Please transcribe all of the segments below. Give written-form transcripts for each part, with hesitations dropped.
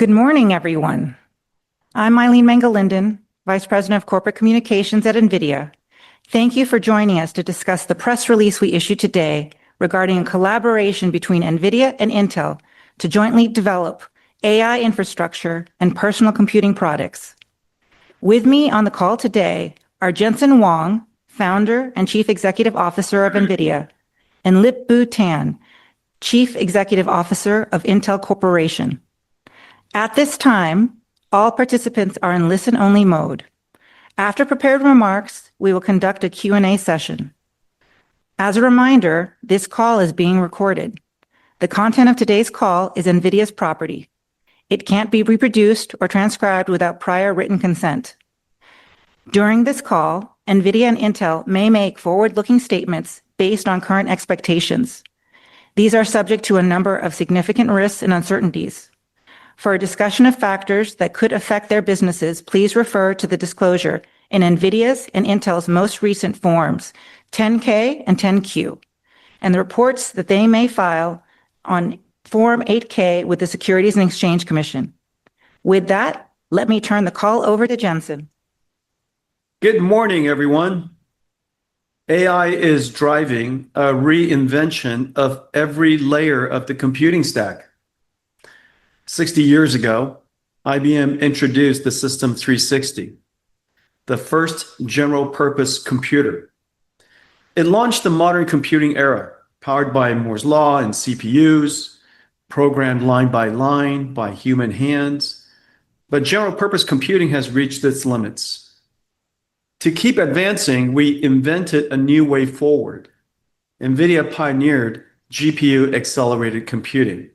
Good morning, everyone. I'm Eileen Mengal-Linden, Vice President of Corporate Communications at NVIDIA. Thank you for joining us to discuss the press release we issued today regarding a collaboration between NVIDIA and Intel to jointly develop AI infrastructure and personal computing products. With me on the call today are Jensen Huang, Founder and Chief Executive Officer of NVIDIA, and Lip-Bu Tan, Chief Executive Officer of Intel Corporation. At this time, all participants are in listen-only mode. After prepared remarks, we will conduct a Q&A session. As a reminder, this call is being recorded. The content of today's call is NVIDIA's property. It can't be reproduced or transcribed without prior written consent. During this call, NVIDIA and Intel may make forward-looking statements based on current expectations. These are subject to a number of significant risks and uncertainties. For a discussion of factors that could affect their businesses, please refer to the disclosure in NVIDIA's and Intel's most recent forms, 10-K and 10-Q, and the reports that they may file on Form 8-K with the Securities and Exchange Commission. With that, let me turn the call over to Jensen. Good morning, everyone. AI is driving a reinvention of every layer of the computing stack. 60 years ago, IBM introduced the System 360, the first general-purpose computer. It launched the modern computing era, powered by Moore's Law and CPUs, programmed line by human hands. But general-purpose computing has reached its limits. To keep advancing, we invented a new way forward. NVIDIA pioneered GPU-accelerated computing,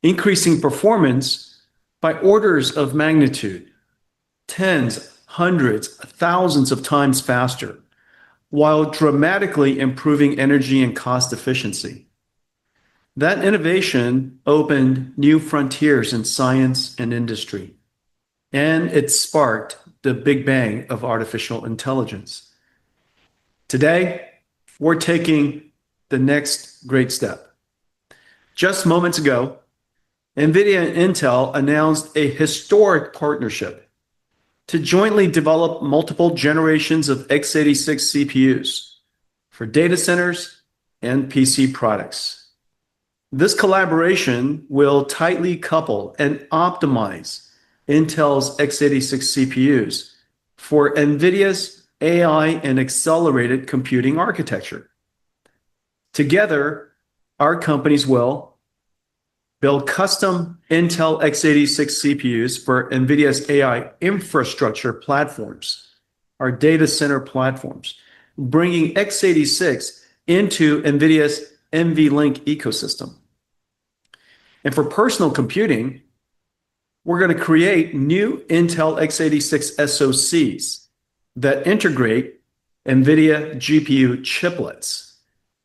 increasing performance by orders of magnitude, tens, hundreds, thousands of times faster, while dramatically improving energy and cost efficiency. That innovation opened new frontiers in science and industry, and it sparked the Big Bang of artificial intelligence. Today, we're taking the next great step. Just moments ago, NVIDIA and Intel announced a historic partnership to jointly develop multiple generations of x86 CPUs for data centers and PC products. This collaboration will tightly couple and optimize Intel's x86 CPUs for NVIDIA's AI and accelerated computing architecture. Together, our companies will build custom Intel x86 CPUs for NVIDIA's AI infrastructure platforms, our data center platforms, bringing x86 into NVIDIA's NVLink ecosystem. And for personal computing, we're going to create new Intel x86 SoCs that integrate NVIDIA GPU chiplets,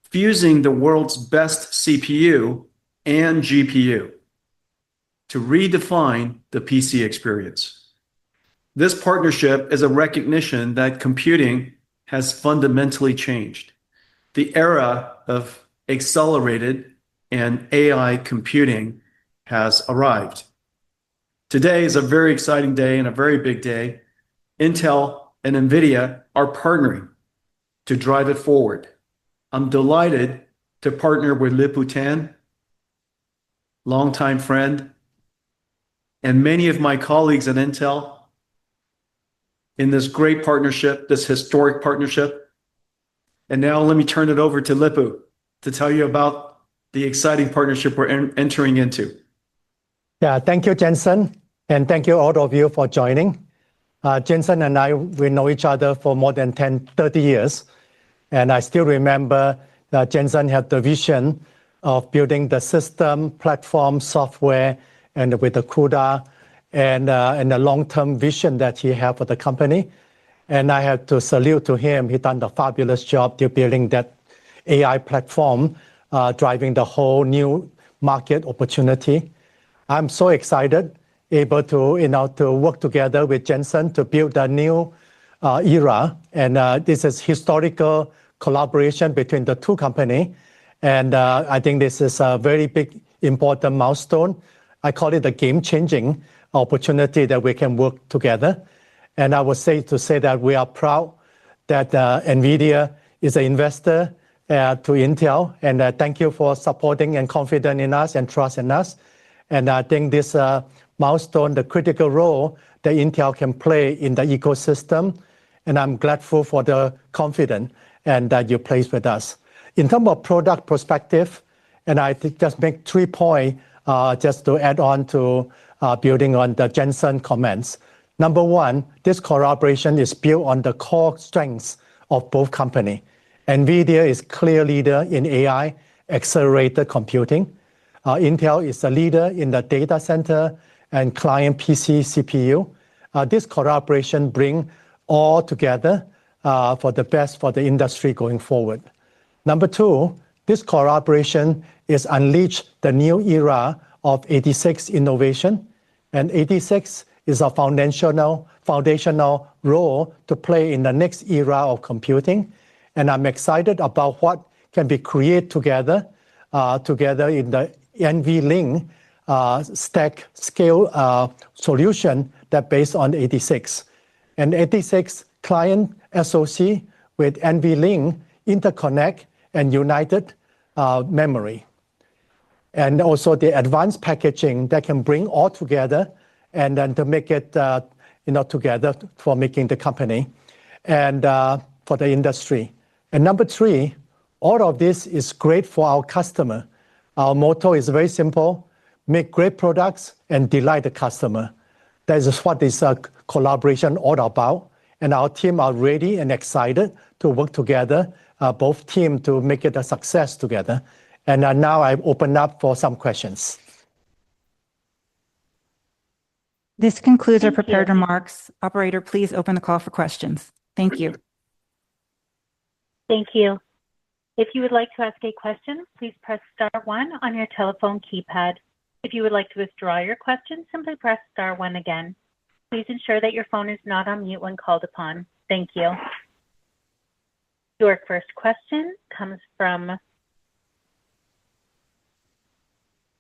fusing the world's best CPU and GPU to redefine the PC experience. This partnership is a recognition that computing has fundamentally changed. The era of accelerated and AI computing has arrived. Today is a very exciting day and a very big day. Intel and NVIDIA are partnering to drive it forward. I'm delighted to partner with Lip-Bu Tan, longtime friend, and many of my colleagues at Intel in this great partnership, this historic partnership. And now let me turn it over to Lip-Bu to tell you about the exciting partnership we're entering into. Yeah, thank you, Jensen, and thank you all of you for joining. Jensen and I, we know each other for more than 30 years, and I still remember that Jensen had the vision of building the system, platform, software, and with the CUDA, and the long-term vision that he had for the company. And I have to salute to him. He done a fabulous job to building that AI platform, driving the whole new market opportunity. I'm so excited, able to, to work together with Jensen to build a new era. And this is historical collaboration between the two companies. And I think this is a very big, important milestone I call it a game-changing opportunity that we can work together. And I would say that we are proud that NVIDIA is an investor to Intel. And thank you for supporting and confident in us and trust in us. And I think this milestone, the critical role that Intel can play in the ecosystem. And I'm grateful for the confidence and that you place with us. In terms of product perspective, and I think just make 3 points just to add on to building on the Jensen comments. Number one, this collaboration is built on the core strengths of both companies. NVIDIA is clear leader in AI accelerated computing. Intel is a leader in the data center and client PC CPU. This collaboration brings all together for the best for the industry going forward. Number two, this collaboration is unleashed the new era of 86 innovation, and 86 is a foundational role to play in the next era of computing. And I'm excited about what can be created together in the NVLink stack scale solution that based on 86. And 86 client SoC with NVLink interconnect and united memory. And also the advanced packaging that can bring all together and then to make it together for making the company and for the industry. And number three, all of this is great for our customer. Our motto is very simple: make great products and delight the customer. That is what this collaboration all about. And our team are ready and excited to work together, both teams to make it a success together. And now I open up for some questions. This concludes our prepared remarks. Operator, please open the call for questions. Thank you. Thank you. If you would like to ask a question, please press *1 on your telephone keypad. If you would like to withdraw your question, simply press *1 again. Please ensure that your phone is not on mute when called upon. Thank you. Your first question comes from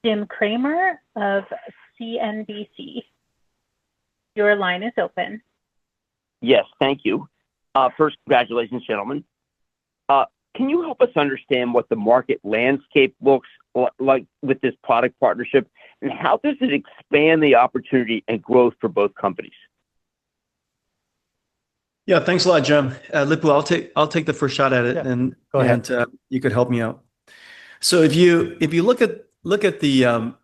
Jim Cramer of CNBC. Your line is open. Yes, thank you. First, congratulations, gentlemen. Can you help us understand what the market landscape looks like with this product partnership, and how does it expand the opportunity and growth for both companies? Yeah, thanks a lot, Jim. Lip-Bu, I'll take the first shot at it, and go ahead. You could help me out. So if you look at the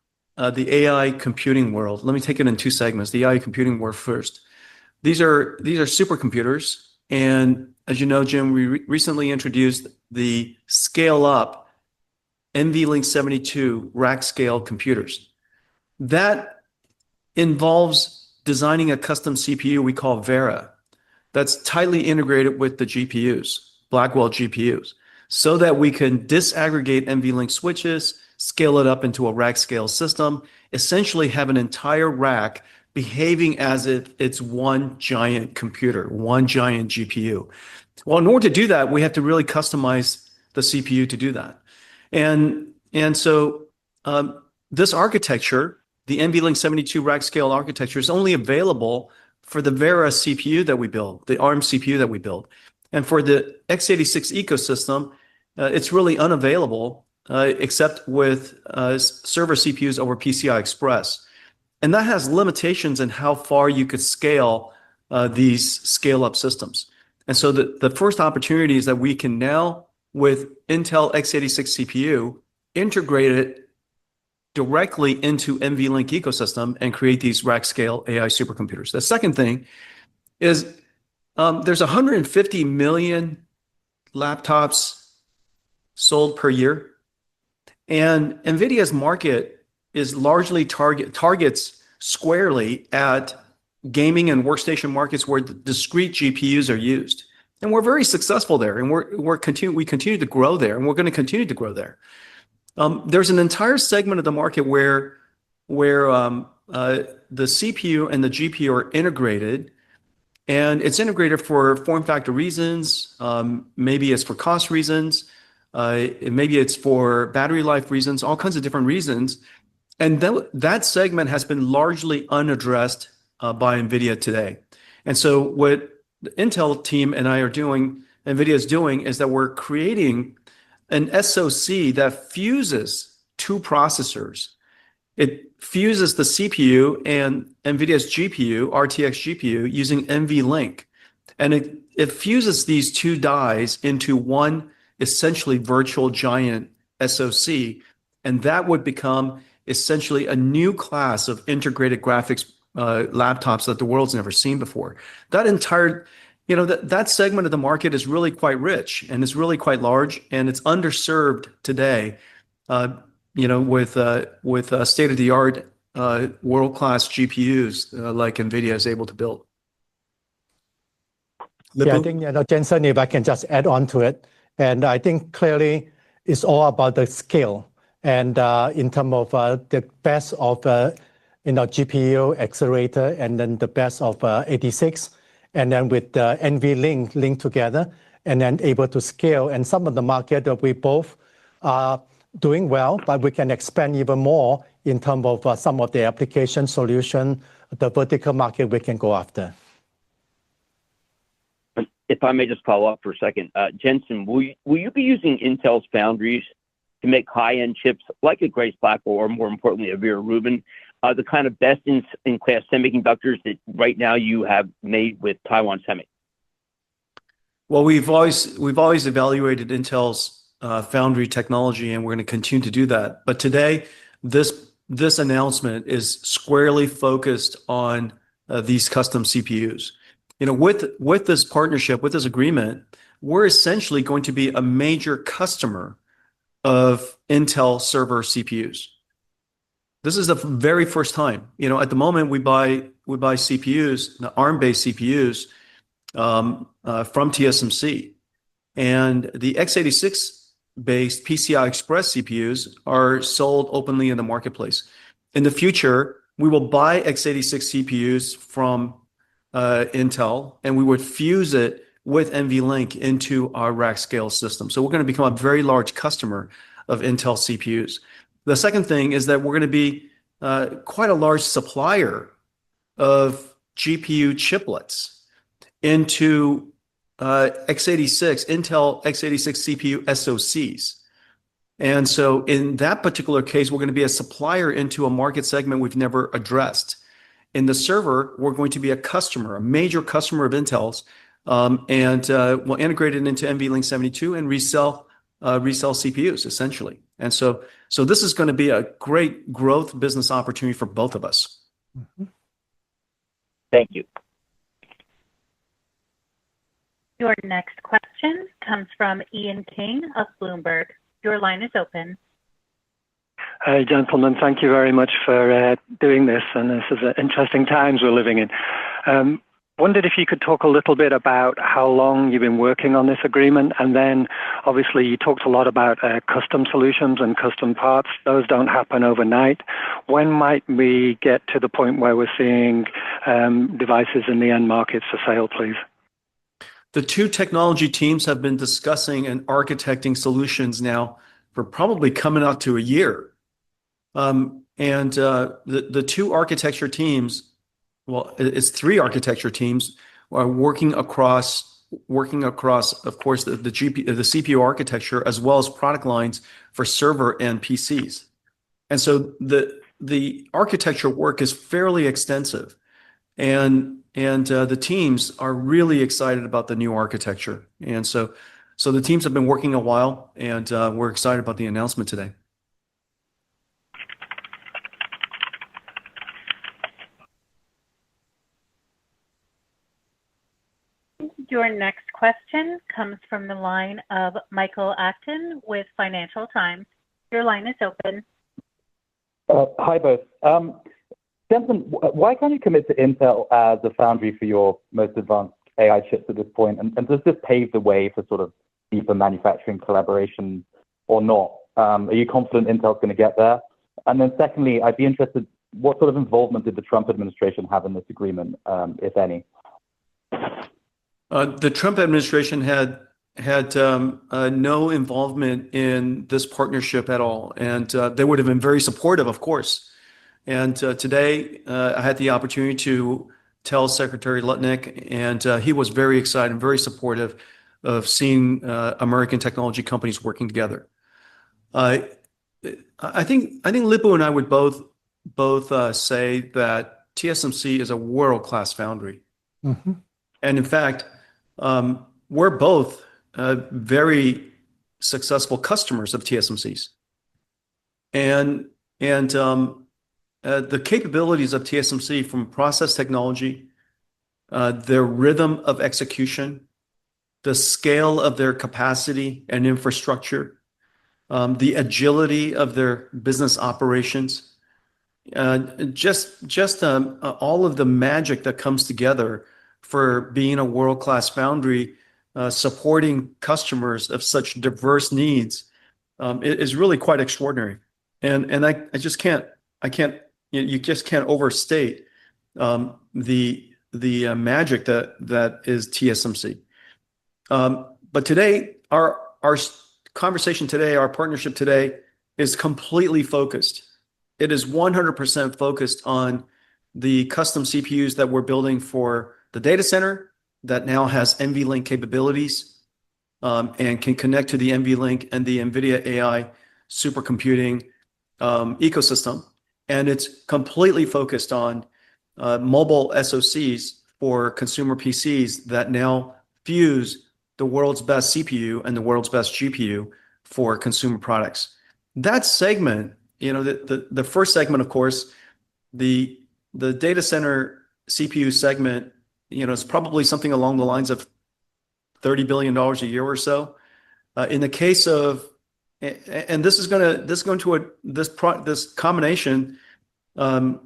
AI computing world, let me take it in 2 segments. The AI computing world first. These are supercomputers, and as you know, Jim, we recently introduced the scale-up NVLink 72 rack scale computers. That involves designing a custom CPU we call Vera that's tightly integrated with the GPUs, Blackwell GPUs, so that we can disaggregate NVLink switches, scale it up into a rack scale system, essentially have an entire rack behaving as if it's one giant computer, one giant GPU. Well, in order to do that, we have to really customize the CPU to do that. And so this architecture, the NVLink 72 rack scale architecture, is only available for the Vera CPU that we build, the ARM CPU that we build. And for the x86 ecosystem, it's really unavailable except with server CPUs over PCI Express. And that has limitations in how far you could scale these scale-up systems. And so the first opportunity is that we can now, with Intel x86 CPU, integrate it directly into NVLink ecosystem and create these rack scale AI supercomputers. The second thing is there's 150 million laptops sold per year. And NVIDIA's market is largely targets squarely at gaming and workstation markets where the discrete GPUs are used. And we're very successful there, and we continue to grow there, and we're going to continue to grow there. There's an entire segment of the market where the CPU and the GPU are integrated, and it's integrated for form factor reasons. Maybe it's for cost reasons. Maybe it's for battery life reasons, all kinds of different reasons. And that segment has been largely unaddressed by NVIDIA today. And so what the Intel team and I are doing, NVIDIA is doing, is that we're creating an SoC that fuses two processors. It fuses the CPU and NVIDIA's GPU, RTX GPU, using NVLink. And it fuses these two dies into one essentially virtual giant SoC. And that would become essentially a new class of integrated graphics laptops that the world's never seen before. That entire, that segment of the market is really quite rich and it's really quite large, and it's underserved today. With state-of-the-art world-class GPUs like NVIDIA is able to build. Yeah, I think, Jensen, if I can just add on to it, and I think clearly it's all about the scale, and in terms of the best of GPU accelerator, and then the best of 86, and then with the NVLink linked together, and then able to scale. And some of the market that we both are doing well, but we can expand even more in terms of some of the application solution, the vertical market we can go after. If I may just follow up for a second, Jensen, will you be using Intel's foundries to make high-end chips like a Grace Blackwell, or more importantly, a Vera Rubin, the kind of best-in-class semiconductors that right now you have made with Taiwan Semi? Well, we've always evaluated Intel's foundry technology, and we're going to continue to do that. But today, this announcement is squarely focused on these custom CPUs. With this partnership, with this agreement, we're essentially going to be a major customer of Intel server CPUs. This is the very first time. At the moment, we buy CPUs, the ARM-based CPUs from TSMC, and the x86-based PCI Express CPUs are sold openly in the marketplace. In the future, we will buy x86 CPUs from Intel, and we would fuse it with NVLink into our rack scale system. So we're going to become a very large customer of Intel CPUs. The second thing is that we're going to be quite a large supplier of GPU chiplets into Intel x86 CPU SoCs. And so in that particular case, we're going to be a supplier into a market segment we've never addressed. In the server, we're going to be a major customer of Intel's, and we'll integrate it into NVLink 72 and resell CPUs essentially. And so this is going to be a great growth business opportunity for both of us. Mm-hmm. Thank you. Your next question comes from Ian King of Bloomberg. Your line is open. Hi, gentlemen. Thank you very much for doing this. And this is interesting times we're living in. Wondered if you could talk a little bit about how long you've been working on this agreement. And then obviously you talked a lot about custom solutions and custom parts. Those don't happen overnight. When might we get to the point where we're seeing devices in the end markets for sale, please? The two technology teams have been discussing and architecting solutions now for probably coming up to a year. The two architecture teams, well, it's three architecture teams, are working across, of course, the CPU architecture as well as product lines for server and PCs. And so the architecture work is fairly extensive, and the teams are really excited about the new architecture. And so the teams have been working a while, and we're excited about the announcement today. Your next question comes from the line of Michael Acton with Financial Times. Your line is open. Hi, both. Jensen, why can't you commit to Intel as a foundry for your most advanced AI chips at this point? And does this pave the way for sort of deeper manufacturing collaboration or not? Are you confident Intel's going to get there? And then secondly, I'd be interested, what sort of involvement did the Trump administration have in this agreement, if any? The Trump administration had had no involvement in this partnership at all, and they would have been very supportive, of course. And today, I had the opportunity to tell Secretary Lutnick, and he was very excited and very supportive of seeing American technology companies working together. I think Lip-Bu and I would both say that TSMC is a world-class foundry. Mm-hmm. And in fact, we're both very successful customers of TSMC's. And the capabilities of TSMC from process technology, their rhythm of execution, the scale of their capacity and infrastructure, the agility of their business operations, just all of the magic that comes together for being a world-class foundry, supporting customers of such diverse needs, is really quite extraordinary. And I just can't you just can't overstate the magic that is TSMC. But today, our conversation today, our partnership today, is completely focused. It is 100% focused on the custom CPUs that we're building for the data center that now has NVLink capabilities, and can connect to the NVLink and the NVIDIA AI supercomputing ecosystem. And it's completely focused on mobile SoCs for consumer PCs that now fuse the world's best CPU and the world's best GPU for consumer products. That segment, the first segment, of course, the data center CPU segment, is probably something along the lines of $30 billion a year or so. In the case of, and this combination of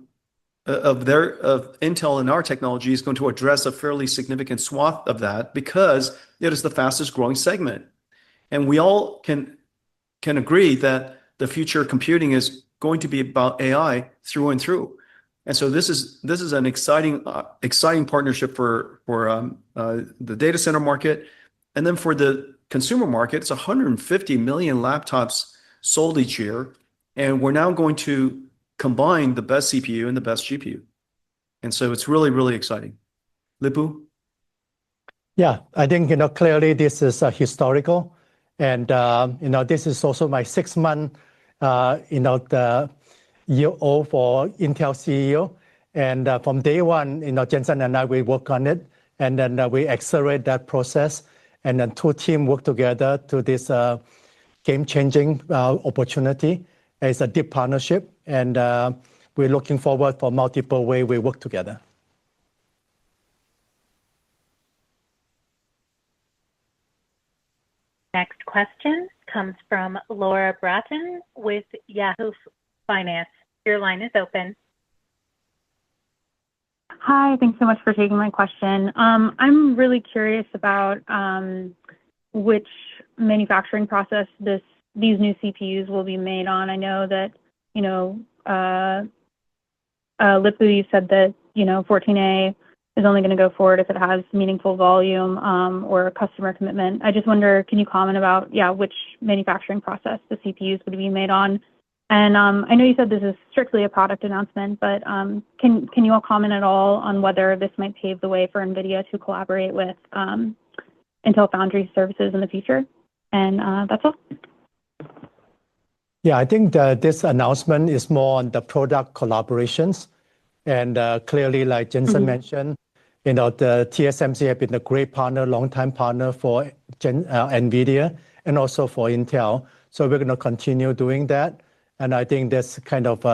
Intel and our technology is going to address a fairly significant swath of that because it is the fastest growing segment. And we all can agree that the future of computing is going to be about AI through and through. And so this is an exciting partnership for the data center market. And then for the consumer market, it's 150 million laptops sold each year. And we're now going to combine the best CPU and the best GPU. And so it's really, really exciting. Lip-Bu? Yeah, I think, clearly this is historical. And, this is also my 6 month, the year old for Intel CEO. And from day one, Jensen and I, we work on it. And then we accelerate that process. And then two teams work together to this game-changing opportunity. It's a deep partnership. And we're looking forward for multiple ways we work together. Next question comes from Laura Bratton with Yahoo Finance. Your line is open. Hi, thanks so much for taking my question. I'm really curious about which manufacturing process these new CPUs will be made on. I know that, Lip-Bu, you said that, 14A is only going to go forward if it has meaningful volume or a customer commitment. I just wonder, can you comment about, which manufacturing process the CPUs would be made on? And I know you said this is strictly a product announcement, but can you all comment at all on whether this might pave the way for NVIDIA to collaborate with Intel Foundry Services in the future? And that's all. Yeah, I think that this announcement is more on the product collaborations. And clearly, like Jensen mentioned, the TSMC have been a great partner, long-time partner for NVIDIA and also for Intel. So we're going to continue doing that. And I think that's kind of,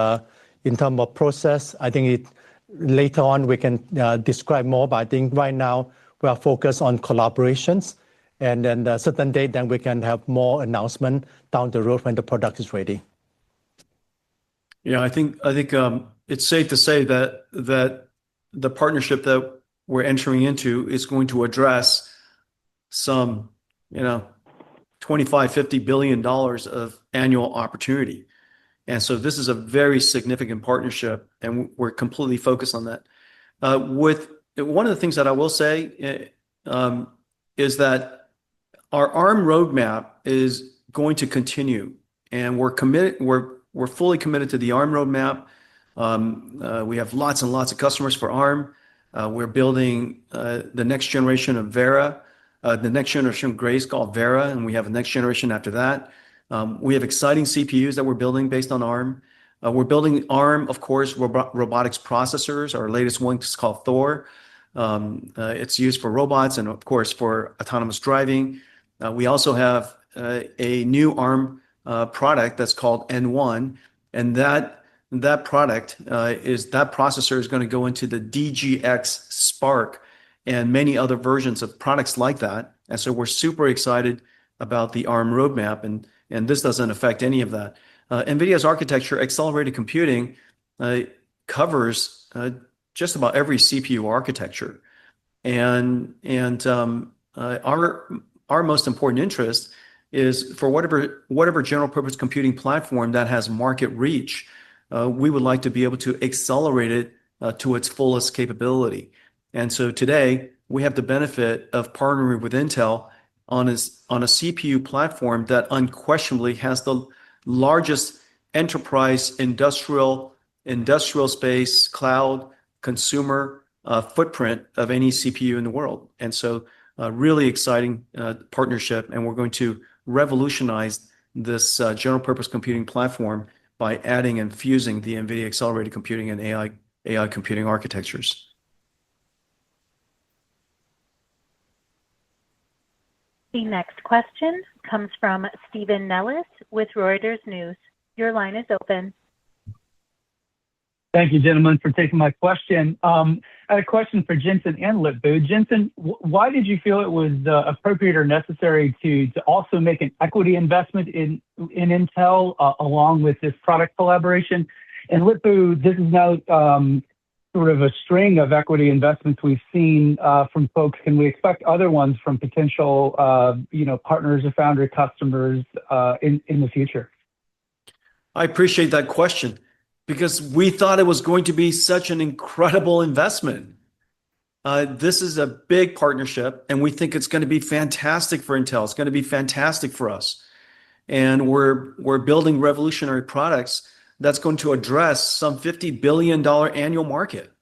in terms of process, I think later on we can describe more. But I think right now we are focused on collaborations. And then a certain date, then we can have more announcement down the road when the product is ready. Yeah, I think it's safe to say that the partnership that we're entering into is going to address some, $25-50 billion of annual opportunity. And so this is a very significant partnership, and we're completely focused on that. With one of the things that I will say is that our ARM roadmap is going to continue, and we're committed. We're fully committed to the ARM roadmap. We have lots and lots of customers for ARM. We're building the next generation of Vera, the next generation of Grace called Vera, and we have a next generation after that. We have exciting CPUs that we're building based on ARM. We're building ARM, of course, robotics processors. Our latest one is called Thor. It's used for robots and, of course, for autonomous driving. We also have a new ARM product that's called N1, and that processor is going to go into the DGX Spark and many other versions of products like that. And so we're super excited about the ARM roadmap, and this doesn't affect any of that. NVIDIA's architecture, accelerated computing, covers just about every CPU architecture. And our most important interest is for whatever general purpose computing platform that has market reach, we would like to be able to accelerate it to its fullest capability. And so today we have the benefit of partnering with Intel on a CPU platform that unquestionably has the largest enterprise industrial space, cloud, consumer footprint of any CPU in the world. And so really exciting partnership, and we're going to revolutionize this general purpose computing platform by adding and fusing the NVIDIA accelerated computing and AI computing architectures. The next question comes from Stephen Nellis with Reuters News. Your line is open. Thank you, gentlemen, for taking my question. I had a question for Jensen and Lip-Bu. Jensen, why did you feel it was appropriate or necessary to also make an equity investment in Intel along with this product collaboration? And Lip-Bu, this is now sort of a string of equity investments we've seen from folks. Can we expect other ones from potential partners or foundry customers in the future? I appreciate that question, because we thought it was going to be such an incredible investment. This is a big partnership, and we think it's going to be fantastic for Intel. It's going to be fantastic for us. And we're building revolutionary products that's going to address some $50 billion annual market.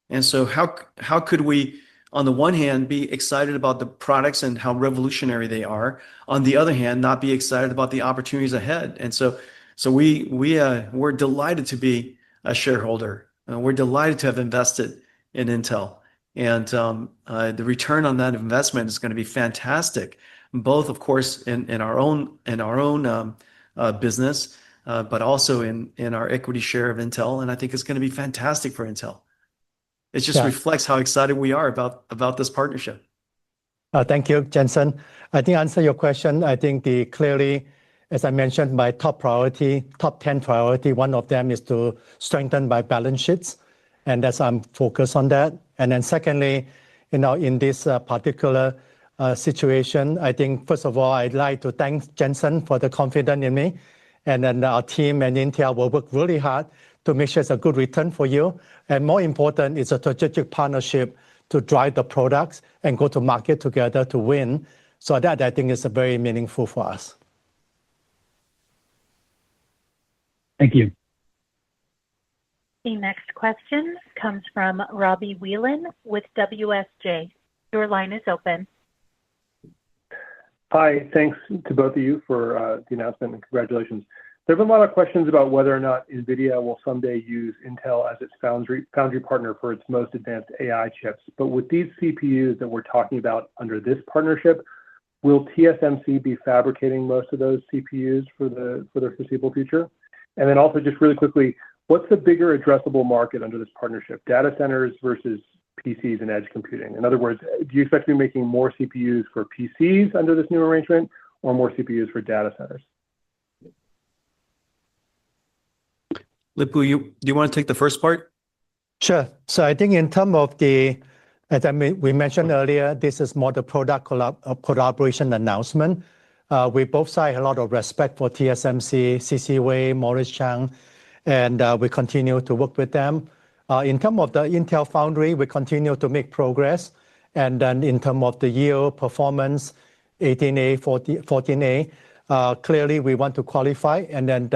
And so how could we, on the one hand, be excited about the products and how revolutionary they are, on the other hand, not be excited about the opportunities ahead? And so we're delighted to be a shareholder. We're delighted to have invested in Intel, and the return on that investment is going to be fantastic, both, of course, in our own business, but also in our equity share of Intel. And I think it's going to be fantastic for Intel. It just reflects how excited we are about this partnership. Thank you, Jensen. I think to answer your question, I think clearly, as I mentioned, my top 10 priority, one of them is to strengthen my balance sheets, and I'm focused on that. And then secondly, in this particular situation, I think, first of all, I'd like to thank Jensen for the confidence in me. And then our team and Intel will work really hard to make sure it's a good return for you. And more important, it's a strategic partnership to drive the products and go to market together to win. So that, I think, is very meaningful for us. Thank you. The next question comes from Robbie Whelan with WSJ. Your line is open. Hi, thanks to both of you for the announcement, and congratulations. There have been a lot of questions about whether or not NVIDIA will someday use Intel as its foundry partner for its most advanced AI chips. But with these CPUs that we're talking about under this partnership, will TSMC be fabricating most of those CPUs for the foreseeable future? And then also, just really quickly, what's the bigger addressable market under this partnership, data centers versus PCs and edge computing? In other words, do you expect to be making more CPUs for PCs under this new arrangement or more CPUs for data centers? Lip-Bu, do you want to take the first part? Sure. So I think in terms of we mentioned earlier, this is more the product collaboration announcement. We both sides have a lot of respect for TSMC, C.C. Wei, Morris Chang, and we continue to work with them. In terms of the Intel Foundry, we continue to make progress. And then in terms of the yield performance, 18A, 14A. Clearly, we want to qualify, and then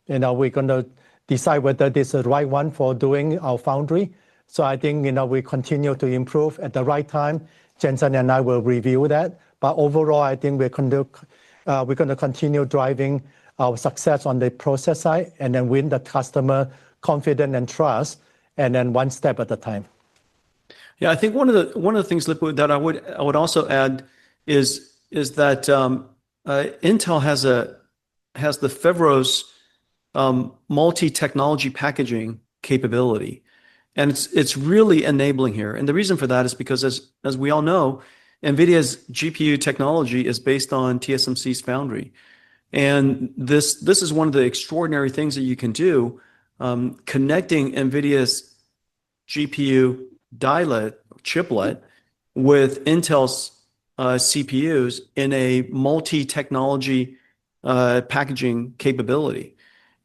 we're going to decide whether this is the right one for doing our foundry. So I think we continue to improve at the right time. Jensen and I will review that. But overall, I think we're going to continue driving our success on the process side, and then win the customer confidence and trust, and then one step at a time. Yeah, I think one of the things, Lip-Bu, that I would also add is that Intel has the Fevros multi-technology packaging capability, and it's really enabling here. And the reason for that is because, as we all know, NVIDIA's GPU technology is based on TSMC's foundry, and this is one of the extraordinary things that you can do, connecting NVIDIA's GPU chiplet with Intel's CPUs in a multi-technology packaging capability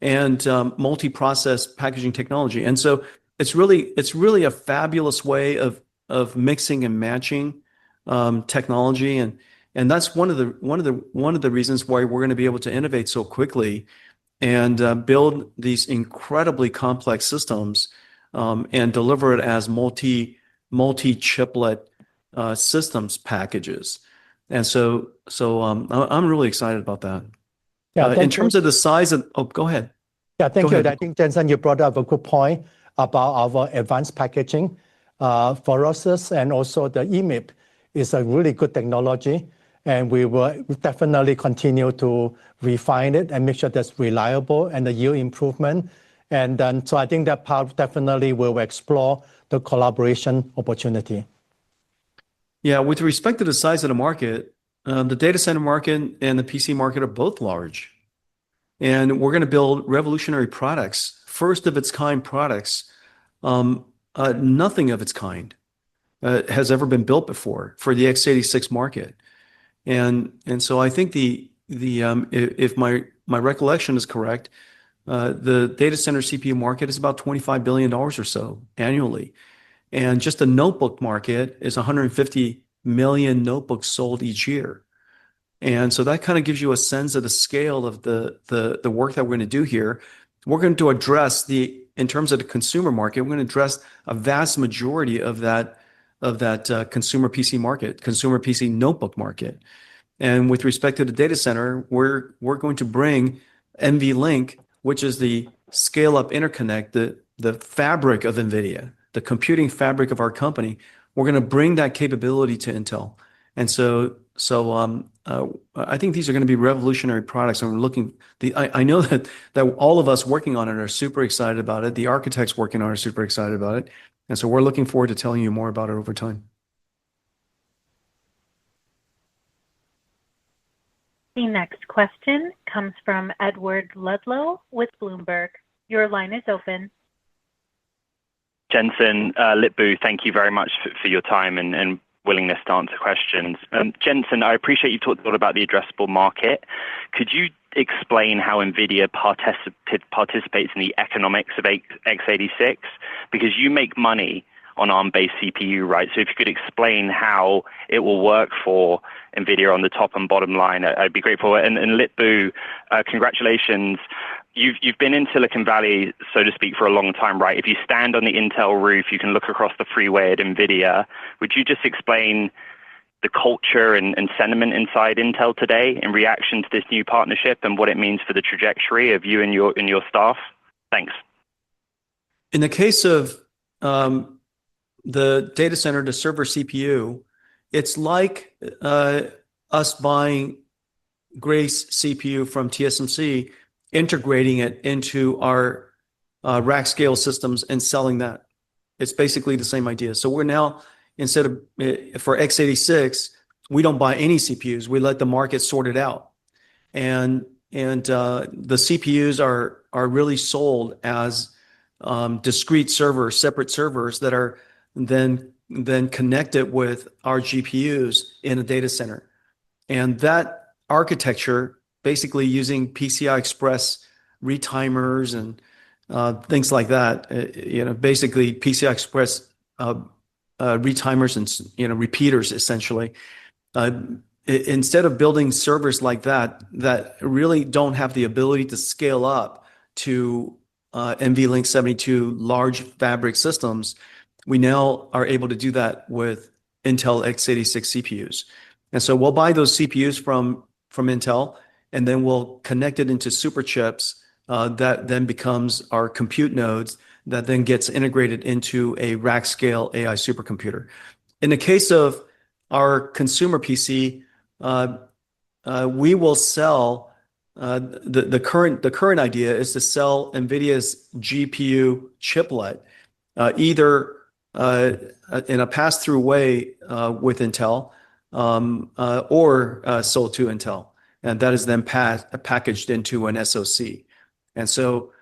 and multi-process packaging technology. And so it's really a fabulous way of mixing and matching technology, and that's one of the reasons why we're going to be able to innovate so quickly and build these incredibly complex systems and deliver it as multi-chiplet systems packages. And so I'm really excited about that. Yeah, in terms of the size of, go ahead. Yeah, thank Go you. ahead. I think, Jensen, you brought up a good point about our advanced packaging. For us, and also the EMIB is a really good technology, and we will definitely continue to refine it and make sure that's reliable and the yield improvement. And then, so I think that part definitely will explore the collaboration opportunity. Yeah, with respect to the size of the market, the data center market and the PC market are both large. And we're going to build revolutionary products, first of its kind products. Nothing of its kind has ever been built before for the x86 market. And so I think if my recollection is correct, the data center CPU market is about $25 billion or so annually. And just the notebook market is 150 million notebooks sold each year. And so that kind of gives you a sense of the scale of the work that we're going to do here. We're going to address in terms of the consumer market, we're going to address a vast majority of that consumer PC market, consumer PC notebook market. And with respect to the data center, we're going to bring NVLink, which is the scale-up interconnect, the fabric of NVIDIA, the computing fabric of our company. We're going to bring that capability to Intel. And so I think these are going to be revolutionary products, and I know that all of us working on it are super excited about it. The architects working on it are super excited about it. And so we're looking forward to telling you more about it over time. The next question comes from Edward Ludlow with Bloomberg. Your line is open. Jensen, Lip-Bu, thank you very much for your time and willingness to answer questions. Jensen, I appreciate you talked a lot about the addressable market. Could you explain how NVIDIA participates in the economics of x86? Because you make money on ARM-based CPU, right? So if you could explain how it will work for NVIDIA on the top and bottom line, I'd be grateful. And Lip-Bu, congratulations. You've been in Silicon Valley, so to speak, for a long time, right? If you stand on the Intel roof, you can look across the freeway at NVIDIA. Would you just explain the culture and sentiment inside Intel today in reaction to this new partnership and what it means for the trajectory of you and your staff? Thanks. In the case of the data center to server CPU, it's like us buying Grace CPU from TSMC, integrating it into our rack scale systems and selling that. It's basically the same idea. So we're now, instead of for x86, we don't buy any CPUs. We let the market sort it out. And the CPUs are really sold as discrete servers, separate servers that are then connected with our GPUs in a data center. And that architecture, basically using PCI Express retimers and things like that, basically PCI Express retimers and repeaters, essentially, instead of building servers like that really don't have the ability to scale up to NVLink 72 large fabric systems, we now are able to do that with Intel x86 CPUs. And so we'll buy those CPUs from Intel, and then we'll connect it into super chips that then becomes our compute nodes that then gets integrated into a rack scale AI supercomputer. In the case of our consumer PC, we will sell the current idea is to sell NVIDIA's GPU chiplet either in a pass-through way with Intel or sold to Intel, and that is then packaged into an SoC. And so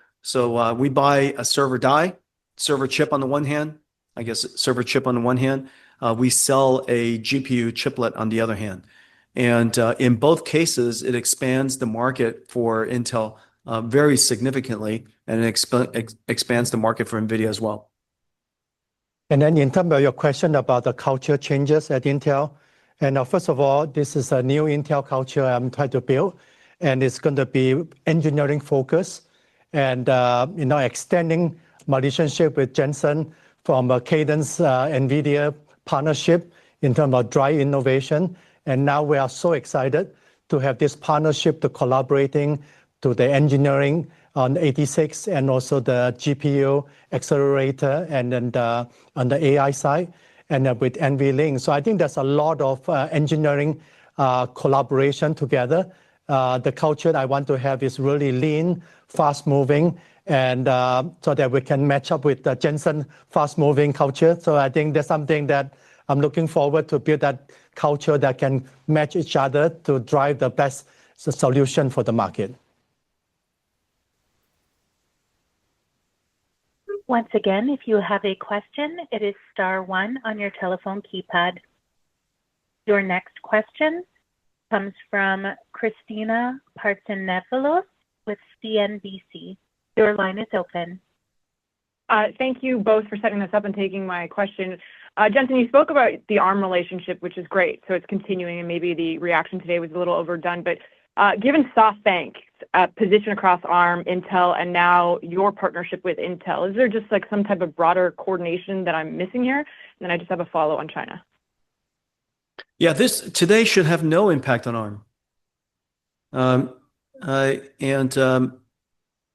we buy a server chip on the one hand, I guess server chip on the one hand. We sell a GPU chiplet on the other hand. And in both cases, it expands the market for Intel very significantly, and it expands the market for NVIDIA as well. And then in terms of your question about the culture changes at Intel, and first of all, this is a new Intel culture I'm trying to build, and it's going to be engineering focused, and extending my relationship with Jensen from a Cadence NVIDIA partnership in terms of drive innovation. And now we are so excited to have this partnership to collaborating to the engineering on 86 and also the GPU accelerator and then on the AI side and with NVLink. So I think there's a lot of engineering collaboration together. The culture I want to have is really lean, fast moving, and so that we can match up with the Jensen fast moving culture. So I think that's something that I'm looking forward to build that culture that can match each other to drive the best solution for the market. Once again, if you have a question, it is *1 on your telephone keypad. Your next question comes from Christina Partsinevelos with CNBC. Your line is open. Thank you both for setting this up and taking my question. Jensen, you spoke about the ARM relationship, which is great. So it's continuing, and maybe the reaction today was a little overdone. But given SoftBank's position across ARM, Intel, and now your partnership with Intel, is there just like some type of broader coordination that I'm missing here? And then I just have a follow on China. Yeah, this today should have no impact on ARM.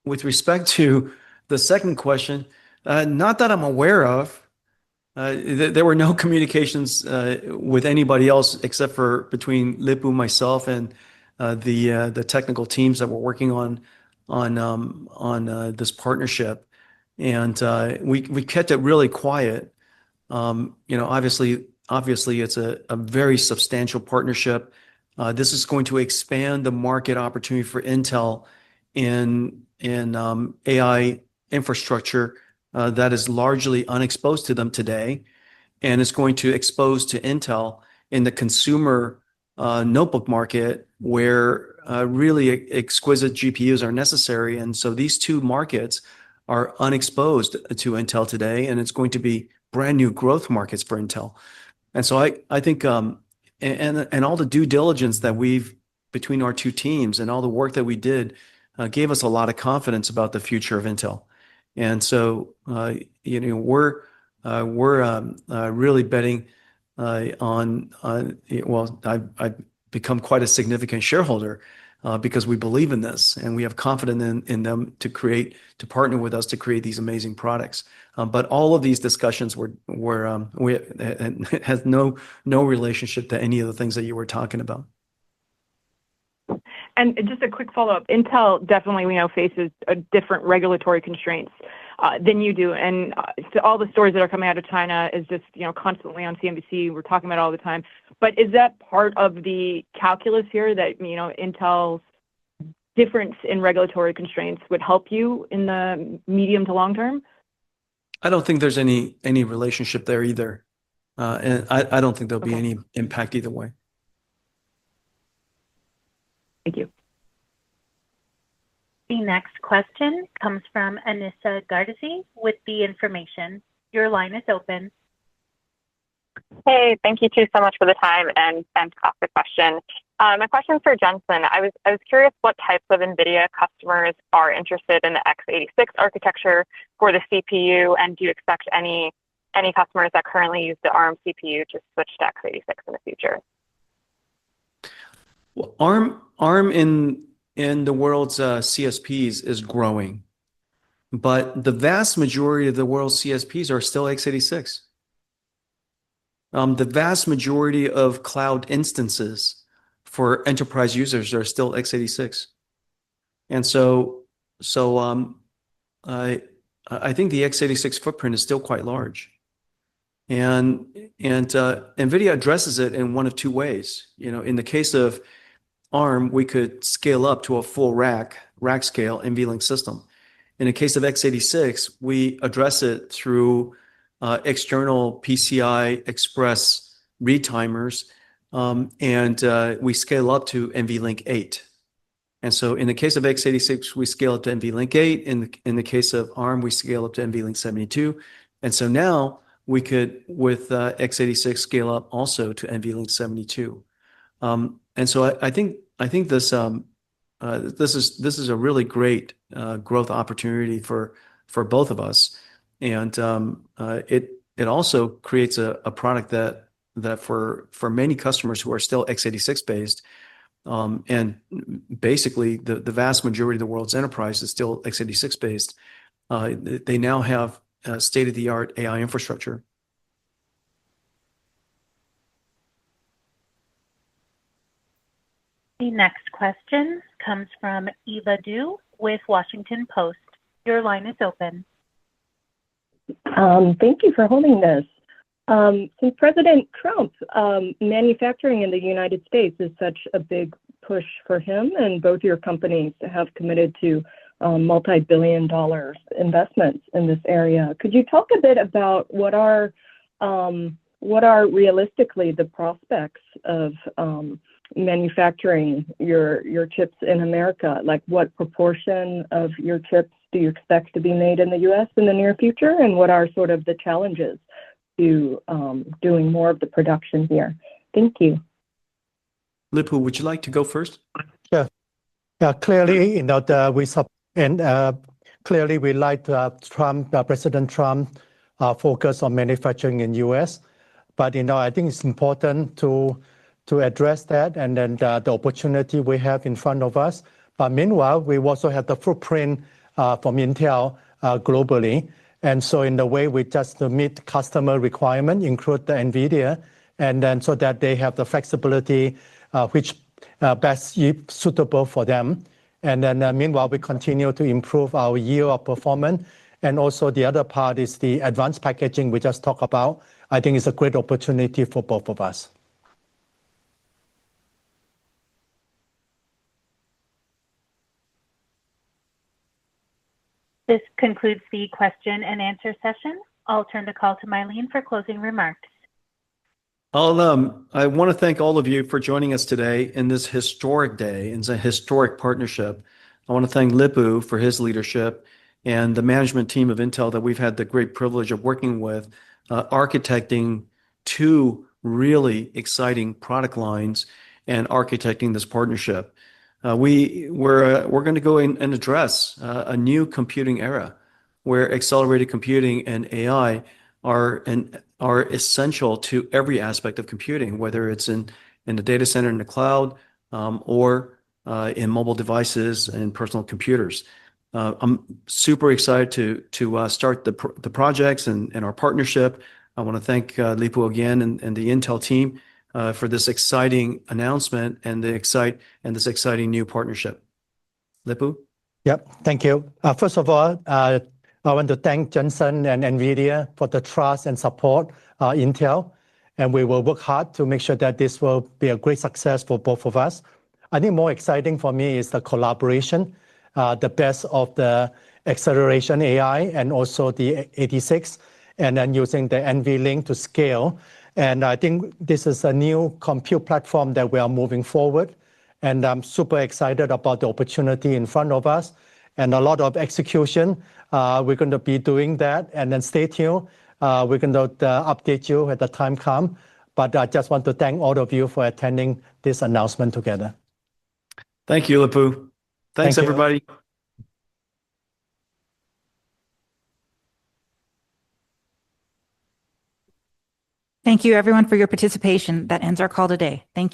With respect to the second question, not that I'm aware of. There were no communications with anybody else except for between Lip-Bu, myself, and the technical teams that were working on this partnership, and we kept it really quiet. Obviously it's a very substantial partnership. This is going to expand the market opportunity for Intel in AI infrastructure that is largely unexposed to them today, and it's going to expose to Intel in the consumer notebook market where really exquisite GPUs are necessary. And so these two markets are unexposed to Intel today, and it's going to be brand new growth markets for Intel. And so I think and all the due diligence that we've between our two teams and all the work that we did gave us a lot of confidence about the future of Intel. And so we're really betting on well, I've become quite a significant shareholder because we believe in this and we have confidence in them to partner with us to create these amazing products. But all of these discussions has no relationship to any of the things that you were talking about. And just a quick follow-up. Intel definitely, we know, faces a different regulatory constraints than you do. And all the stories that are coming out of China is just, constantly on CNBC. We're talking about it all the time. But is that part of the calculus here that, Intel's difference in regulatory constraints would help you in the medium to long term? I don't think there's any relationship there either. And I don't think there'll be any impact either way. Thank you. The next question comes from Anissa Gardazi with The Information. Your line is open. Hey, thank you too so much for the time and fantastic question. My question for Jensen, I was curious what types of NVIDIA customers are interested in the x86 architecture for the CPU, and do you expect any customers that currently use the ARM CPU to switch to x86 in the future? Well, ARM in the world's CSPs is growing, but the vast majority of the world's CSPs are still x86. The vast majority of cloud instances for enterprise users are still x86. And I think the x86 footprint is still quite large. And NVIDIA addresses it in one of two ways. In the case of ARM, we could scale up to a full rack scale NVLink system. In the case of x86, we address it through external PCI Express retimers, and we scale up to NVLink 8. And so in the case of x86, we scale up to NVLink 8. In the case of ARM, we scale up to NVLink 72. And so now we could, with x86, scale up also to NVLink 72. And so I think this is a really great growth opportunity for both of us. And it also creates a product that for many customers who are still x86 based, and basically the vast majority of the world's enterprise is still x86 based, they now have state-of-the-art AI infrastructure. The next question comes from Eva Du with Washington Post. Your line is open. Thank you for holding this. Since President Trump, manufacturing in the United States is such a big push for him, and both your companies have committed to multi-billion-dollar investments in this area. Could you talk a bit about what are realistically the prospects of manufacturing your chips in America? Like, what proportion of your chips do you expect to be made in the U.S. in the near future, and what are sort of the challenges to doing more of the production here? Thank you. Lip-Bu, would you like to go first? Yeah. Clearly, clearly we like President Trump focus on manufacturing in U.S. But I think it's important to address that, and then the opportunity we have in front of us. But meanwhile, we also have the footprint from Intel globally. And so in the way we just meet customer requirement, include the NVIDIA, and then so that they have the flexibility which best suitable for them. And then meanwhile, we continue to improve our yield of performance. And also the other part is the advanced packaging we just talked about. I think it's a great opportunity for both of us. This concludes the question and answer session. I'll turn the call to Mylene for closing remarks. I want to thank all of you for joining us today in this historic day. It's a historic partnership. I want to thank Lip-Bu for his leadership and the management team of Intel that we've had the great privilege of working with, architecting two really exciting product lines and architecting this partnership. We're going to go in and address a new computing era where accelerated computing and AI are essential to every aspect of computing, whether it's in the data center, in the cloud, or in mobile devices and personal computers. I'm super excited to start the projects and our partnership. I want to thank Lip-Bu again and the Intel team for this exciting announcement and this exciting new partnership. Lip-Bu? Yep, thank you. First of all, I want to thank Jensen and NVIDIA for the trust and support Intel, and we will work hard to make sure that this will be a great success for both of us. I think more exciting for me is the collaboration, the best of the acceleration AI and also the 86, and then using the NVLink to scale. And I think this is a new compute platform that we are moving forward. And I'm super excited about the opportunity in front of us and a lot of execution. We're going to be doing that. And then stay tuned. We're going to update you at the time come. But I just want to thank all of you for attending this announcement together. Thank you, Lip-Bu. Thanks, Thank you. everybody. Thank you, everyone, for your participation. That ends our call today. Thank you.